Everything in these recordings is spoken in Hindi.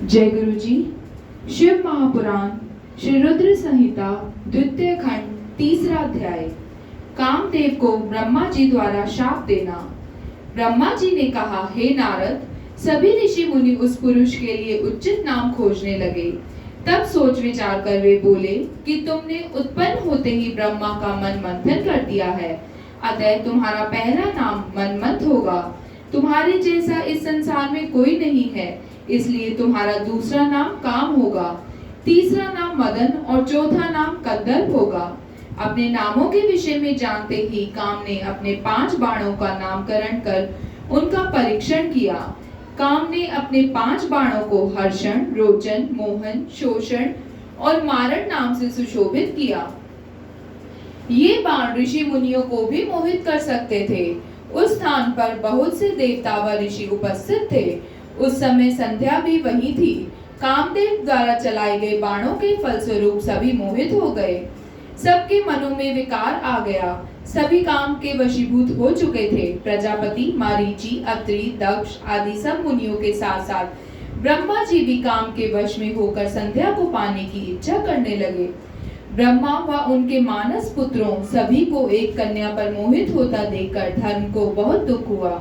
जय गुरु जी। शिव महापुराण श्री रुद्र संहिता द्वितीय खंड तीसरा अध्याय। कामदेव को ब्रह्मा जी द्वारा शाप देना। ब्रह्मा जी ने कहा, हे नारद, सभी ऋषि मुनि उस पुरुष के लिए उचित नाम खोजने लगे। तब सोच विचार कर वे बोले कि तुमने उत्पन्न होते ही ब्रह्मा का मन मंथन कर दिया है, अतः तुम्हारा पहला नाम मनमंथ होगा। तुम्हारे जैसा इस संसार में कोई नहीं है, इसलिए तुम्हारा दूसरा नाम काम होगा, तीसरा नाम मदन और चौथा नाम कंदर्प होगा। अपने नामों के विषय में जानते ही काम ने अपने 5 बाणों का नामकरण कर उनका परीक्षण किया। काम ने अपने 5 बाणों को हर्षण, रोचन, मोहन, शोषण और मारण नाम से सुशोभित किया। ये बाण ऋषि मुनियों को भी मोहित कर सकते थे। उस स्थान पर बहुत से देवता व ऋषि उपस्थित थे। उस समय संध्या भी वही थी। कामदेव द्वारा चलाए गए बाणों के फलस्वरूप सभी मोहित हो गए। सबके मनों में विकार आ गया। सभी काम के वशीभूत हो चुके थे। प्रजापति, मारीची, अत्रि, दक्ष आदि सब मुनियों के साथ साथ ब्रह्मा जी भी काम के वश में होकर संध्या को पाने की इच्छा करने लगे। ब्रह्मा व उनके मानस पुत्रों सभी को एक कन्या पर मोहित होता देखकर धर्म को बहुत दुख हुआ।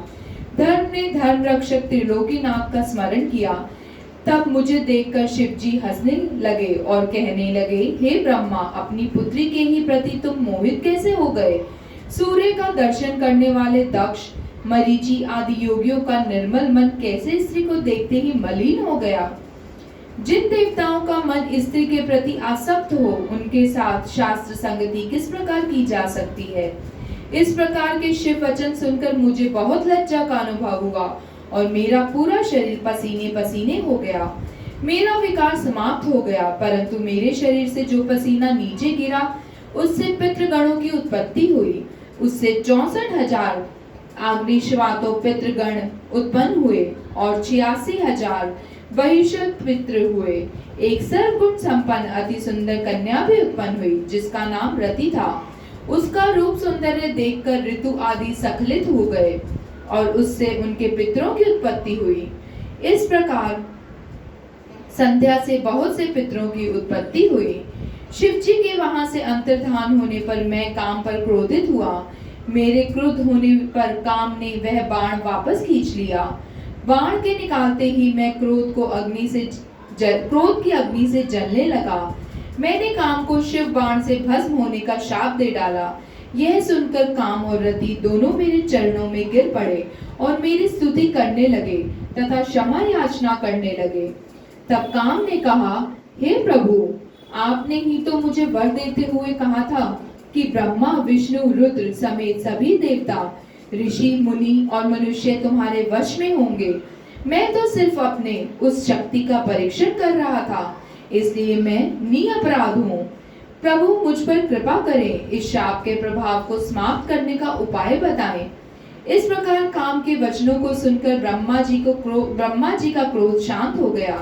धर्म ने धर्म रक्षक त्रिलोकीनाथ का स्मरण किया। तब मुझे देखकर शिव जी हंसने लगे और कहने लगे, हे ब्रह्मा, अपनी पुत्री के ही प्रति तुम मोहित कैसे हो गए? सूर्य का दर्शन करने वाले दक्ष, मरीचि आदि योगियों का निर्मल मन कैसे स्त्री को देखते ही मलिन हो गया? जिन देवताओं का मन स्त्री के प्रति आसक्त हो, उनके साथ शास्त्र संगति किस प्रकार की जा सकती है? इस प्रकार के शिव वचन सुनकर मुझे बहुत लज्जा का अनुभव हुआ और मेरा पूरा शरीर पसीने पसीने हो गया। मेरा विकार समाप्त हो गया, परंतु मेरे शरीर से जो पसीना नीचे गिरा, उससे पितृगणों की उत्पत्ति हुई। उससे 64,000 अग्निश्वातो पितृगण उत्पन्न हुए और 86,000 बहिष्कृत पितृ हुए। एक सर्वगुण संपन्न अति सुंदर कन्या भी उत्पन्न हुई, जिसका नाम रति था। उसका रूप सौंदर्य देखकर ऋतु आदि सखलित हो गए और उससे उनके पितरों की उत्पत्ति हुई। इस प्रकार संध्या से बहुत से पितरों की उत्पत्ति हुई। शिव जी के वहां से अंतर्धान होने पर मैं काम पर क्रोधित हुआ। मेरे क्रोध होने पर काम ने वह बाण वापस खींच लिया। बाण के निकालते ही मैं क्रोध की अग्नि से जलने लगा। मैंने काम को शिव बाण से भस्म होने का शाप दे डाला। यह सुनकर काम और रति दोनों मेरे चरणों में गिर पड़े और मेरी स्तुति करने लगे तथा क्षमा याचना करने लगे। तब काम ने कहा, हे प्रभु, आपने ही तो मुझे वर देते हुए कहा था कि ब्रह्मा, विष्णु, रुद्र समेत सभी देवता, ऋषि, मुनि और मनुष्य तुम्हारे वश में होंगे। मैं तो सिर्फ अपने उस शक्ति का परीक्षण कर रहा था, इसलिए मैं निरपराध हूँ। प्रभु मुझ पर कृपा करें, इस शाप के प्रभाव को समाप्त करने का उपाय बताएं। इस प्रकार काम के वचनों को सुनकर ब्रह्मा जी का क्रोध शांत हो गया।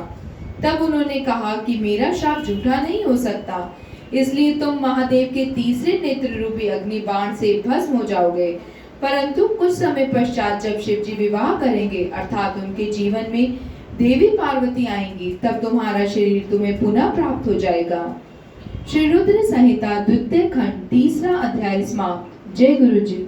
तब उन्होंने कहा कि मेरा शाप झूठा नहीं हो सकता, इसलिए तुम महादेव के तीसरे नेत्र रूपी अग्नि बाण से भस्म हो जाओगे। परंतु कुछ समय पश्चात जब शिव जी विवाह करेंगे, अर्थात उनके जीवन में देवी पार्वती आएंगी, तब तुम्हारा शरीर तुम्हें पुनः प्राप्त हो जाएगा। श्री रुद्र संहिता द्वितीय खंड तीसरा अध्याय समाप्त। जय गुरु जी।